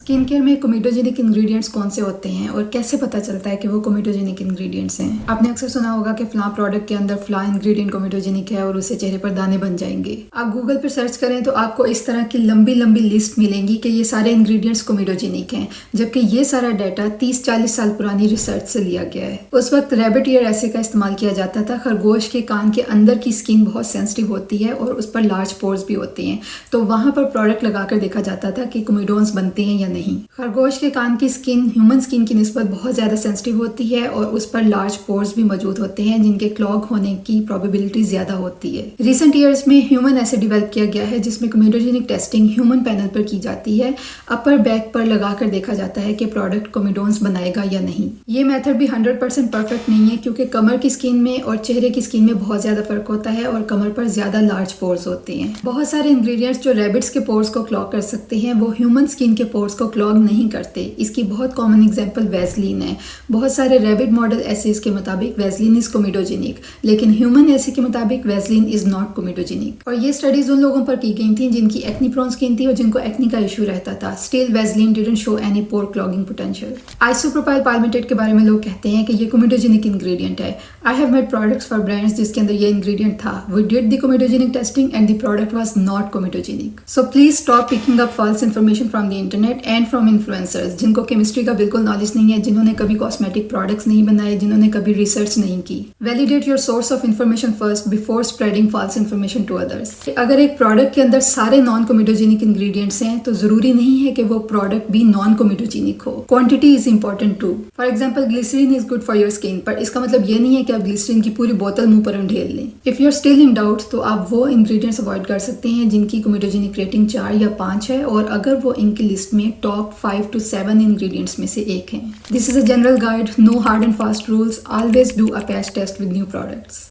Skin care में कोमेटोजेनिक ingredients कौन से होते हैं और कैसे पता चलता है कि वो कोमेटोजेनिक इंग्रेडिएंट्स हैं। आपने अक्सर सुना होगा कि फलां प्रोडक्ट के अंदर फलां इंग्रेडिएंट कोमेटोजेनिक है और उससे चेहरे पर दाने बन जाएंगे। आप गूगल पर सर्च करें तो आपको इस तरह की लंबी लंबी लिस्ट मिलेंगी कि ये सारे इंग्रेडिएंट्स कोमेटोजेनिक हैं, जबकि ये सारा डाटा 30-40 साल पुरानी रिसर्च से लिया गया है। उस वक्त रैबिट ईयर एसे का इस्तेमाल किया जाता था। खरगोश के कान के अंदर की स्किन बहुत सेंसिटिव होती है और उस पर लार्ज पोर्स भी होते हैं, तो वहां पर प्रोडक्ट लगाकर देखा जाता था कि कोमेडोन्स बनते हैं या नहीं। खरगोश के कान की स्किन ह्यूमन स्किन की निस्बत बहुत ज़्यादा सेंसिटिव होती है और उस पर लार्ज पोर्स भी मौजूद होते हैं, जिनके क्लॉग होने की प्रोबेबिलिटी ज़्यादा होती है। रिसेंट ईयर्स में ह्यूमन ऐसे डेवलप किया गया है जिसमें कोमेडोजेनिक टेस्टिंग ह्यूमन पैनल पर की जाती है। अपर बैक पर लगाकर देखा जाता है कि प्रोडक्ट कोमेडोन्स बनाएगा या नहीं। ये मेथड भी 100% परफेक्ट नहीं है, क्योंकि कमर की स्किन में और चेहरे की स्किन में बहुत ज़्यादा फर्क होता है और कमर पर ज़्यादा लार्ज पोर्स होते हैं। बहुत सारे इंग्रेडिएंट्स जो रैबिट्स के पोर्स को क्लॉग कर सकते हैं वो ह्यूमन स्किन के पोर्स को क्लॉग नहीं करते। इसकी बहुत कॉमन एग्जांपल वैसलीन है। बहुत सारे रैबिट मॉडल एसेस के मुताबिक वैसलीन इज कोमेडोजेनिक, लेकिन ह्यूमन एसे के मुताबिक वैसलीन इज नॉट कोमेडोजेनिक। और ये स्टडीज उन लोगों पर की गई थी जिनकी एक्नी प्रोन स्किन थी और जिनको एक्नी का इशू रहता था। Still Vaseline didn't show any pore clogging potential. Isopropyl palmitate के बारे में लोग कहते हैं कि ये कोमेडोजेनिक इंग्रेडिएंट है। I have made products for brands जिसके अंदर ये इंग्रेडिएंट था। We did the comedogenic testing and the product was not comedogenic. So please stop picking up false information from the internet and from influencers जिनको chemistry का बिल्कुल knowledge नहीं है, जिन्होंने कभी कॉस्मेटिक प्रोडक्ट्स नहीं बनाए, जिन्होंने कभी रिसर्च नहीं की। Validate your source of information first before spreading false information to others. अगर एक प्रोडक्ट के अंदर सारे नॉन कोमेडोजेनिक इंग्रेडिएंट्स हैं तो जरूरी नहीं है कि वो प्रोडक्ट भी नॉन कोमेडोजेनिक हो। Quantity is important too. For example glycerine is good for your skin, पर इसका मतलब ये नहीं है कि आप ग्लिसरीन की पूरी बोतल मुंह पर ढेल लें। If you are still in doubt तो आप वो इंग्रेडिएंट्स अवॉइड कर सकते हैं जिनकी कोमेडोजेनिक रेटिंग 4 या 5 है, और अगर वो इनकी लिस्ट में टॉप 5 to 7 इंग्रेडिएंट्स में से एक है। This is a general guide, no hard and fast rules. Always do a patch test with new products.